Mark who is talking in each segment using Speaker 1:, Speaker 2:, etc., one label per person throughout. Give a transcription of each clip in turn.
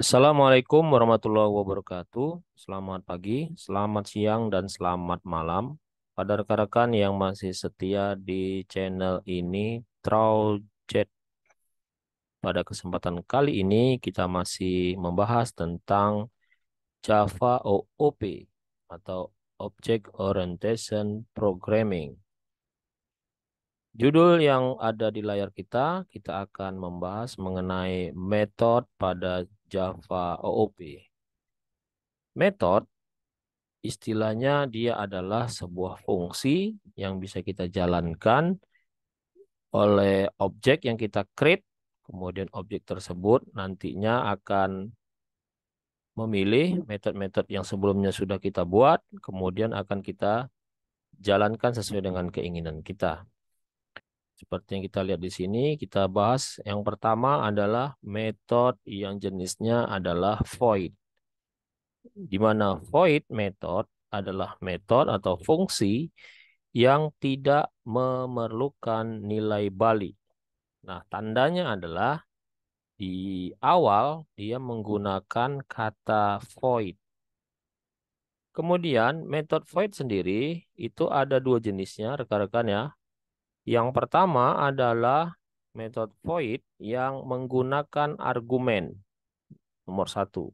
Speaker 1: Assalamualaikum warahmatullahi wabarakatuh. Selamat pagi, selamat siang, dan selamat malam. Pada rekan-rekan yang masih setia di channel ini, Traujet. Pada kesempatan kali ini, kita masih membahas tentang Java OOP atau Object Orientation Programming. Judul yang ada di layar kita akan membahas mengenai metode pada Java OOP. Metode istilahnya dia adalah sebuah fungsi yang bisa kita jalankan oleh objek yang kita create, kemudian objek tersebut nantinya akan memilih metode-metode yang sebelumnya sudah kita buat, kemudian akan kita jalankan sesuai dengan keinginan kita. Seperti yang kita lihat di sini, kita bahas yang pertama adalah metode yang jenisnya adalah void. Di mana void method adalah metode atau fungsi yang tidak memerlukan nilai balik. Nah, tandanya adalah di awal dia menggunakan kata void. Kemudian metode void sendiri itu ada dua jenisnya, rekan-rekan ya. Yang pertama adalah metode void yang menggunakan argumen. Nomor satu.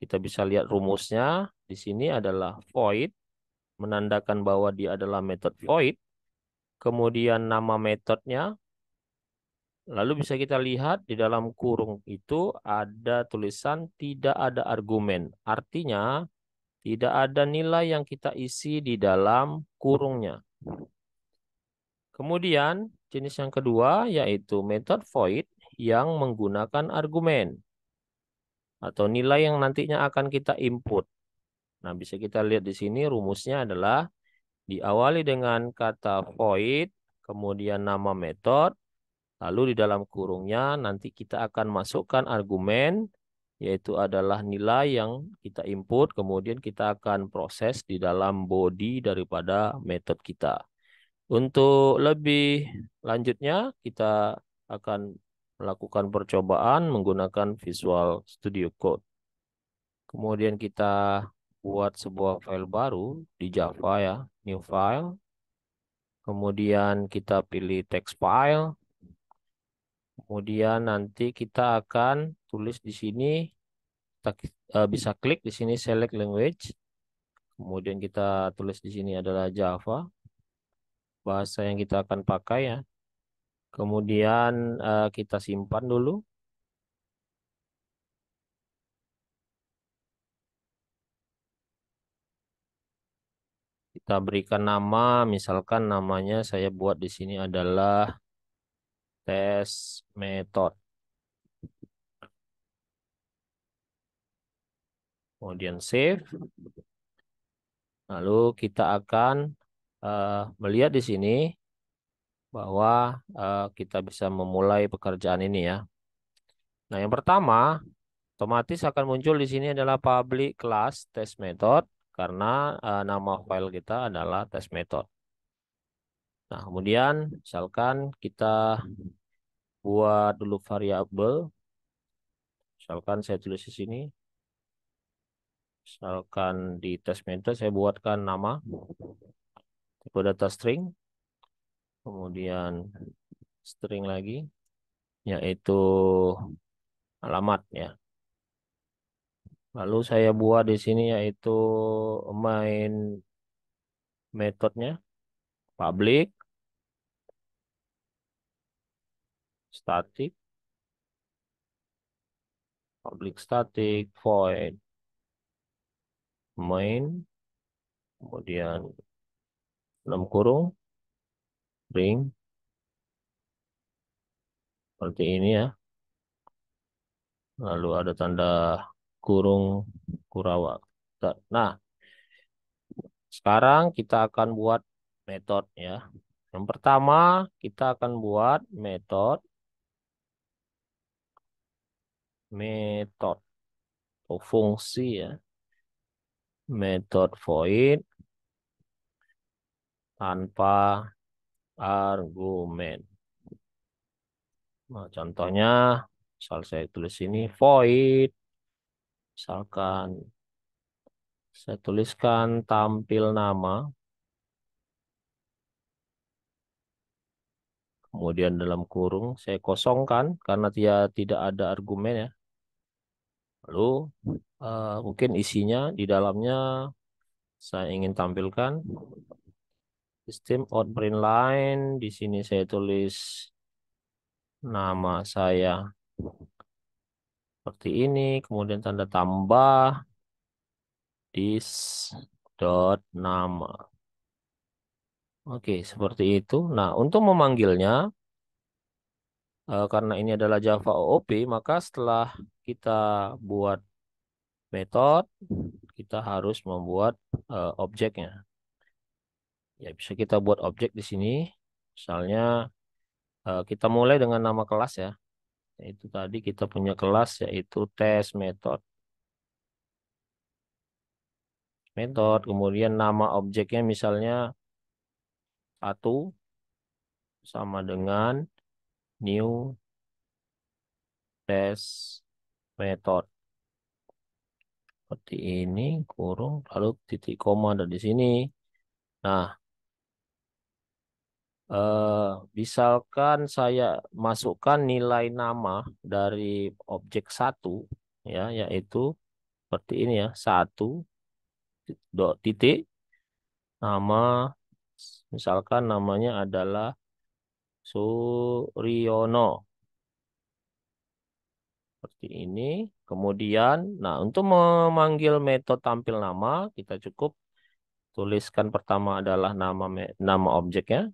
Speaker 1: Kita bisa lihat rumusnya. Di sini adalah void, menandakan bahwa dia adalah metode void. Kemudian nama metodenya. Lalu bisa kita lihat di dalam kurung itu ada tulisan tidak ada argumen. Artinya tidak ada nilai yang kita isi di dalam kurungnya. Kemudian jenis yang kedua yaitu method void yang menggunakan argumen atau nilai yang nantinya akan kita input. Nah, bisa kita lihat di sini rumusnya adalah diawali dengan kata void, kemudian nama metode. Lalu di dalam kurungnya nanti kita akan masukkan argumen, yaitu adalah nilai yang kita input, kemudian kita akan proses di dalam body daripada metode kita. Untuk lebih lanjutnya, kita akan melakukan percobaan menggunakan Visual Studio Code. Kemudian kita buat sebuah file baru di Java ya, new file. Kemudian kita pilih text file. Kemudian nanti kita akan tulis di sini, kita bisa klik di sini select language. Kemudian kita tulis di sini adalah Java, bahasa yang kita akan pakai ya. Kemudian kita simpan dulu. Kita berikan nama, misalkan namanya saya buat di sini adalah test method. Kemudian save. Lalu kita akan melihat di sini bahwa kita bisa memulai pekerjaan ini ya. Nah, yang pertama, otomatis akan muncul di sini adalah public class test method karena nama file kita adalah test method. Nah, kemudian misalkan kita buat dulu variabel. Misalkan saya tulis di sini. Misalkan di test method saya buatkan nama tipe data string. Kemudian string lagi yaitu alamat ya. Lalu saya buat di sini yaitu main metodenya public static static void main, kemudian dalam kurung ring seperti ini ya. Lalu ada tanda kurung Kurawa. Nah, sekarang kita akan buat metode ya. Yang pertama kita akan buat metode atau fungsi ya. Metode void tanpa argumen. Nah, contohnya, misal saya tulis ini void Misalkan saya tuliskan tampil nama, kemudian dalam kurung saya kosongkan karena dia tidak ada argumen ya. Lalu mungkin isinya di dalamnya saya ingin tampilkan sistem out print line. Di sini saya tulis nama saya seperti ini, kemudian tanda tambah dis dot nama. Oke, seperti itu. Nah, untuk memanggilnya, karena ini adalah Java OOP, maka setelah kita buat metode, kita harus membuat objeknya. Ya, bisa kita buat objek di sini. Misalnya, kita mulai dengan nama kelas ya. Yaitu tadi kita punya kelas yaitu test method. Kemudian nama objeknya misalnya satu sama dengan new test method. Seperti ini, kurung, lalu titik koma ada di sini. Nah, misalkan saya masukkan nilai nama dari objek satu, ya, yaitu seperti ini ya, satu dot titik nama, misalkan namanya adalah Suryono, seperti ini. Kemudian, nah untuk memanggil metode tampil nama, kita cukup tuliskan pertama adalah nama objeknya,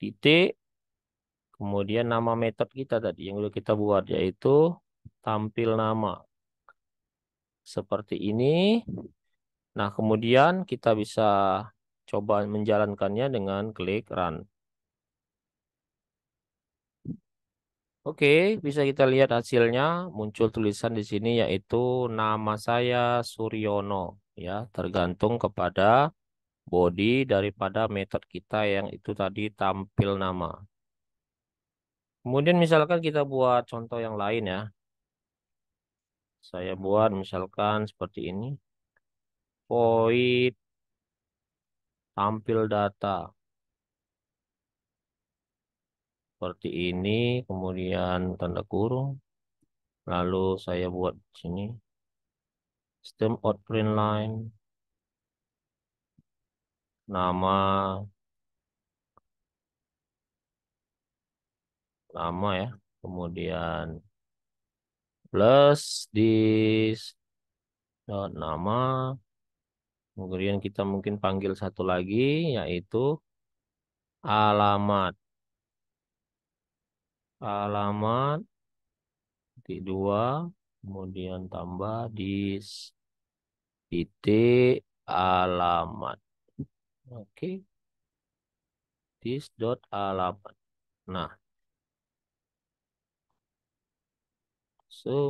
Speaker 1: titik, kemudian nama metode kita tadi yang udah kita buat yaitu tampil nama. Seperti ini. Nah, kemudian kita bisa coba menjalankannya dengan klik run. Oke, bisa kita lihat hasilnya muncul tulisan di sini yaitu nama saya Suryono ya, tergantung kepada body daripada metode kita yang itu tadi tampil nama. Kemudian misalkan kita buat contoh yang lain ya. Saya buat misalkan seperti ini. Void tampil data. Seperti ini. Kemudian tanda kurung. Lalu saya buat di sini. System out print line. Nama. Nama ya. Kemudian plus di nama. Kemudian kita mungkin panggil satu lagi yaitu alamat. Alamat titik dua, kemudian tambah di titik alamat. Oke, this dot alamat. Nah,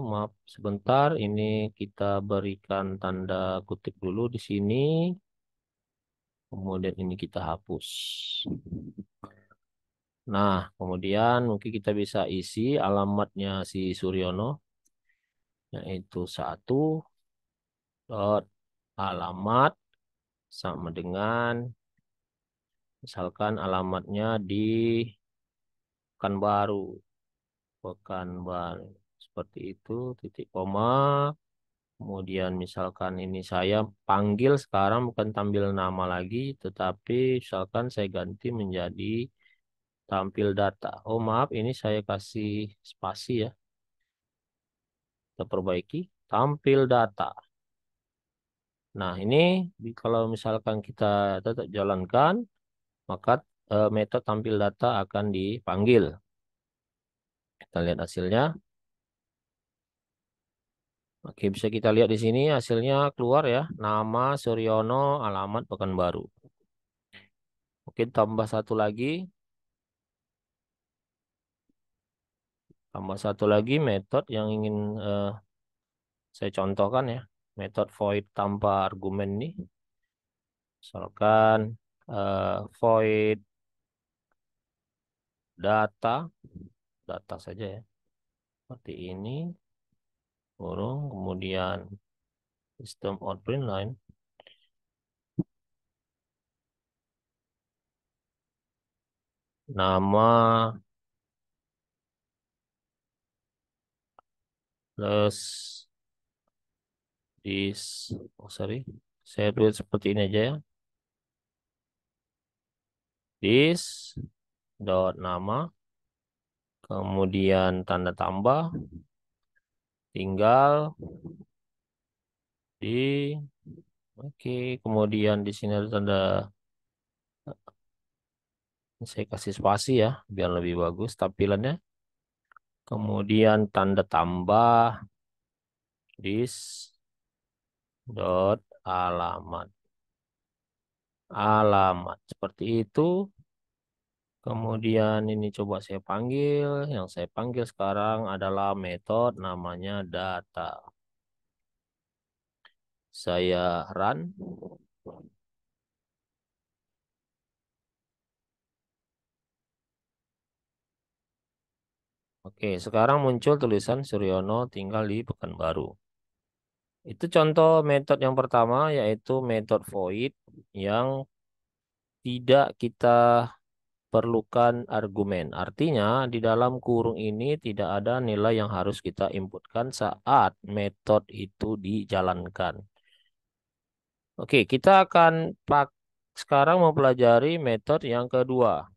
Speaker 1: maaf sebentar, ini kita berikan tanda kutip dulu di sini. Kemudian ini kita hapus. Nah, kemudian mungkin kita bisa isi alamatnya si Suryono, yaitu satu dot alamat sama dengan misalkan alamatnya di Pekanbaru. Pekanbaru. Seperti itu, titik koma. Kemudian misalkan ini saya panggil sekarang bukan tampil nama lagi, tetapi misalkan saya ganti menjadi tampil data. Oh maaf, ini saya kasih spasi ya. Kita perbaiki, tampil data. Nah ini kalau misalkan kita tetap jalankan, maka metode tampil data akan dipanggil. Kita lihat hasilnya. Oke, bisa kita lihat di sini hasilnya keluar ya. Nama Suryono, alamat Pekanbaru. Mungkin tambah satu lagi. Tambah satu lagi metode yang ingin saya contohkan ya. Metode void tanpa argumen ini. Misalkan void data. Data saja ya. Seperti ini. kurung, kemudian sistem out print line, nama plus this, oh sorry, saya tulis seperti ini aja ya, this dot nama, kemudian tanda tambah, tinggal di, oke, kemudian di sini ada tanda, saya kasih spasi ya, biar lebih bagus tampilannya. Kemudian tanda tambah this dot alamat. Alamat seperti itu. Kemudian ini coba saya panggil. Yang saya panggil sekarang adalah metode namanya data. Saya run. Oke, sekarang muncul tulisan Suryono tinggal di Pekanbaru. Itu contoh metode yang pertama, yaitu metode void yang tidak kita perlukan argumen. Artinya, di dalam kurung ini tidak ada nilai yang harus kita inputkan saat metode itu dijalankan. Oke, kita akan sekarang mempelajari metode yang kedua,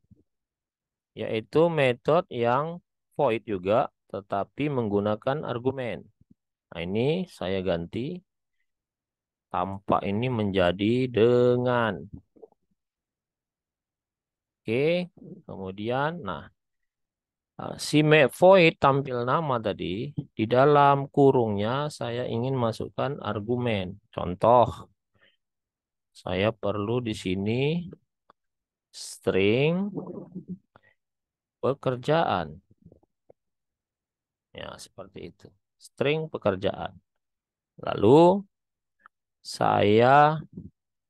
Speaker 1: yaitu metode yang void juga, tetapi menggunakan argumen. Nah, ini saya ganti tanpa ini menjadi dengan. Oke, kemudian, nah, si void tampil nama tadi, di dalam kurungnya saya ingin masukkan argumen. Contoh, saya perlu di sini string pekerjaan. Ya, seperti itu. String pekerjaan. Lalu saya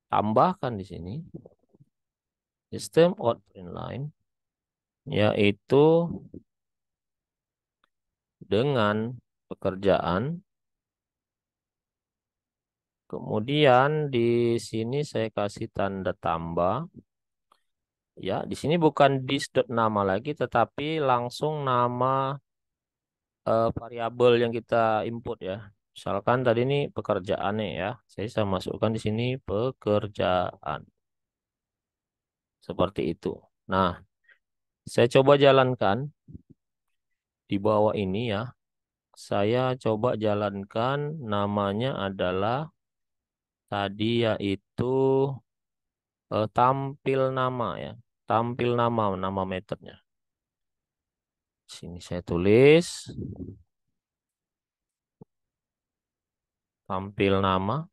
Speaker 1: tambahkan di sini sistem out print line, yaitu dengan pekerjaan. Kemudian di sini saya kasih tanda tambah. Ya, di sini bukan nama lagi, tetapi langsung nama variabel yang kita input ya. Misalkan tadi ini pekerjaannya ya, saya masukkan di sini pekerjaan. Seperti itu. Nah, saya coba jalankan di bawah ini ya. Saya coba jalankan namanya adalah tadi yaitu tampil nama ya. Tampil nama metodenya. Sini saya tulis tampil nama.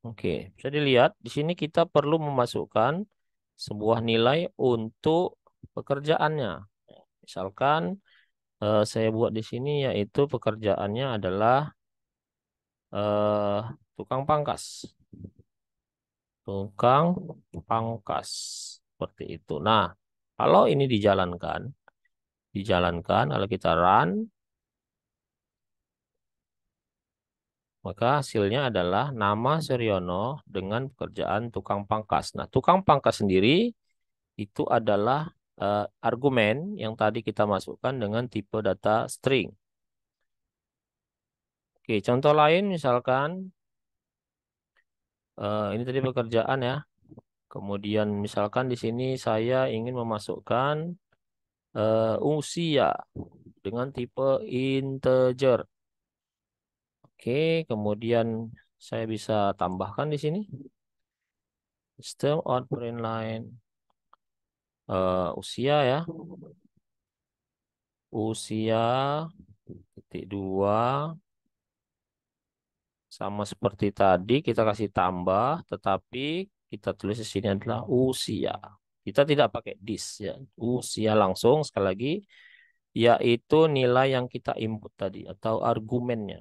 Speaker 1: Oke, bisa dilihat di sini kita perlu memasukkan sebuah nilai untuk pekerjaannya. Misalkan saya buat di sini yaitu pekerjaannya adalah tukang pangkas. Tukang pangkas seperti itu. Nah, kalau ini dijalankan kalau kita run, maka hasilnya adalah nama Suryono dengan pekerjaan tukang pangkas. Nah, tukang pangkas sendiri itu adalah argumen yang tadi kita masukkan dengan tipe data string. Oke, contoh lain misalkan ini tadi pekerjaan ya. Kemudian misalkan di sini saya ingin memasukkan usia dengan tipe integer. Oke, kemudian saya bisa tambahkan di sini sistem out print line usia ya. Usia titik dua sama seperti tadi kita kasih tambah, tetapi kita tulis di sini adalah usia. Kita tidak pakai this ya. Usia langsung sekali lagi yaitu nilai yang kita input tadi atau argumennya.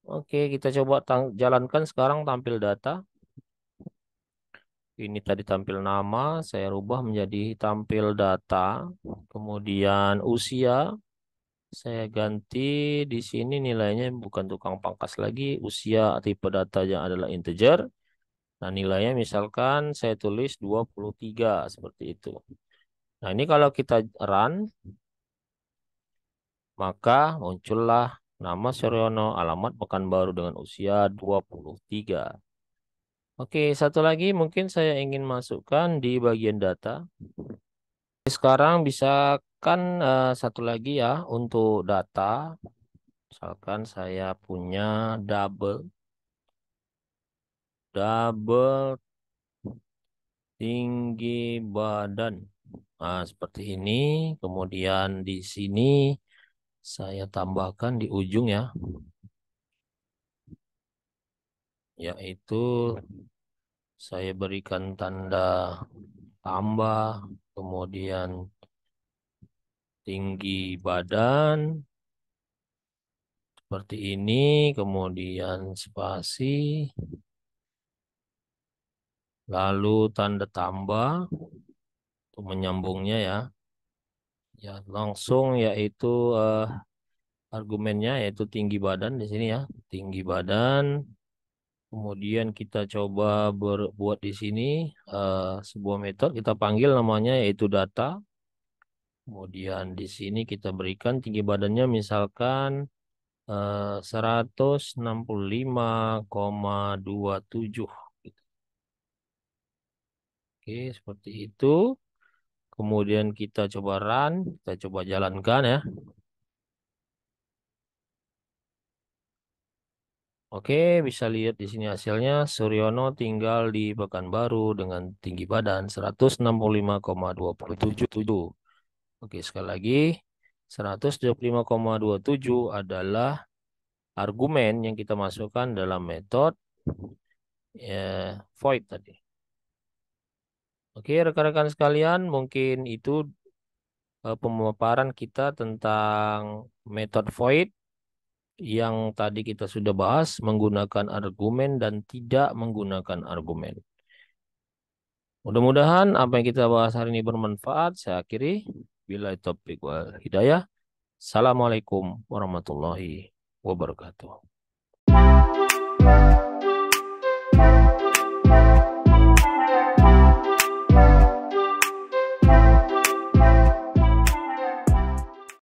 Speaker 1: Oke, kita coba jalankan sekarang tampil data. Ini tadi tampil nama, saya rubah menjadi tampil data. Kemudian usia, Saya ganti di sini nilainya bukan tukang pangkas lagi. Usia tipe datanya adalah integer. Nah, nilainya misalkan saya tulis 23 seperti itu. Nah, ini kalau kita run, maka muncullah nama Suryono, alamat Pekanbaru dengan usia 23. Oke, satu lagi mungkin saya ingin masukkan di bagian data. Sekarang bisa kan satu lagi ya untuk data. Misalkan saya punya double double tinggi badan. Nah, seperti ini. Kemudian di sini saya tambahkan di ujung ya, yaitu saya berikan tanda tambah, kemudian tinggi badan seperti ini, kemudian spasi, lalu tanda tambah untuk menyambungnya ya. Ya, langsung yaitu argumennya yaitu tinggi badan di sini ya, tinggi badan. Kemudian kita coba buat di sini sebuah metode kita panggil namanya yaitu data. Kemudian di sini kita berikan tinggi badannya misalkan 165,27. Oke, seperti itu. Kemudian kita coba run, kita coba jalankan ya. Oke, bisa lihat di sini hasilnya. Suryono tinggal di Pekanbaru dengan tinggi badan 165,27. Oke, sekali lagi 125,27 adalah argumen yang kita masukkan dalam metode void tadi. Oke, rekan-rekan sekalian, mungkin itu pemaparan kita tentang metode void yang tadi kita sudah bahas menggunakan argumen dan tidak menggunakan argumen. Mudah-mudahan apa yang kita bahas hari ini bermanfaat. Saya akhiri. Bila taufiq wal hidayah. Assalamualaikum warahmatullahi wabarakatuh.